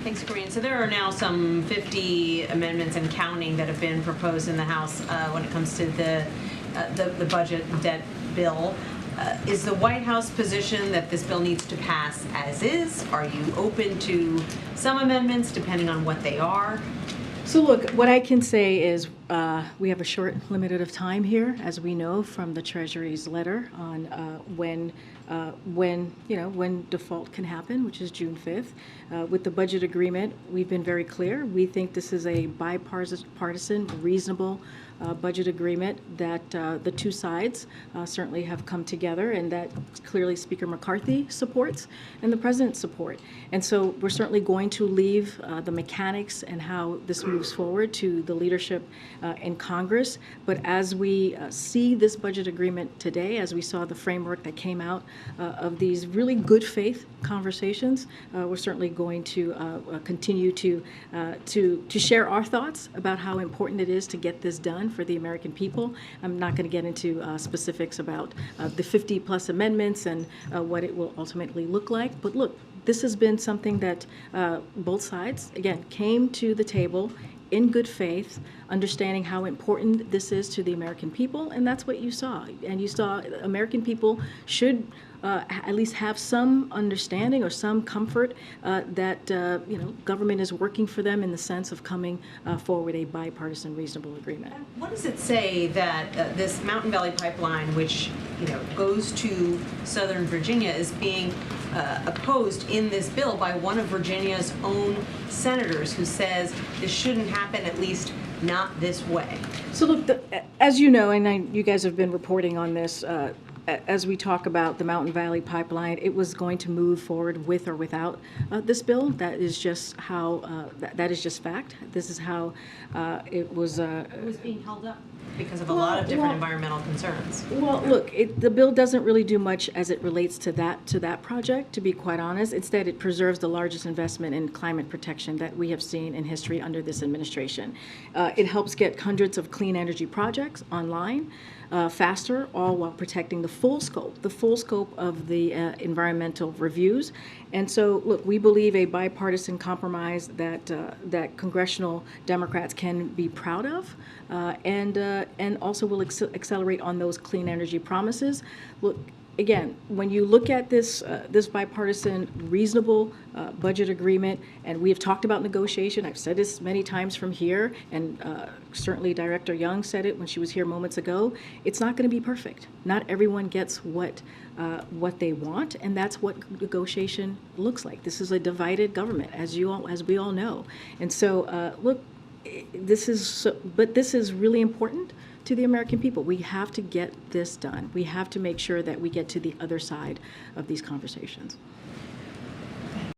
Thanks, Karine. So there are now some 50 amendments and counting that have been proposed in the House when it comes to the budget debt bill. Is the White House position that this bill needs to pass as is? Are you open to some amendments depending on what they are? So look, what I can say is we have a short limited of time here, as we know from the Treasury's letter on when default can happen, which is June 5th. With the budget agreement, we've been very clear. We think this is a bipartisan, reasonable budget agreement that the two sides certainly have come together, and that clearly Speaker McCarthy supports and the President support. And so we're certainly going to leave the mechanics and how this moves forward to the leadership in Congress. But as we see this budget agreement today, as we saw the framework that came out of these really good faith conversations, we're certainly going to continue to share our thoughts about how important it is to get this done for the American people. I'm not going to get into specifics about the 50 plus amendments and what it will ultimately look like. But look, this has been something that both sides, again, came to the table in good faith, understanding how important this is to the American people, and that's what you saw. And you saw American people should at least have some understanding or some comfort that government is working for them in the sense of coming forward a bipartisan, reasonable agreement. What does it say that this Mountain Valley Pipeline, which goes to Southern Virginia, is being opposed in this bill by one of Virginia's own senators, who says this shouldn't happen, at least not this way? So look, as you know, and you guys have been reporting on this, as we talk about the Mountain Valley Pipeline, it was going to move forward with or without this bill. That is just how, that is just fact. This is how it was. It was being held up because of a lot of different environmental concerns. Well, look, the bill doesn't really do much as it relates to that project, to be quite honest. Instead, it preserves the largest investment in climate protection that we have seen in history under this administration. It helps get hundreds of clean energy projects online faster, all while protecting the full scope of the environmental reviews. And so, look, we believe a bipartisan compromise that congressional Democrats can be proud of, and also will accelerate on those clean energy promises. Look, again, when you look at this bipartisan, reasonable budget agreement, and we have talked about negotiation, I've said this many times from here, and certainly Director Young said it when she was here moments ago, it's not going to be perfect. Not everyone gets what they want, and that's what negotiation looks like. This is a divided government, as we all know. And so, look, this is really important to the American people. We have to get this done. We have to make sure that we get to the other side of these conversations.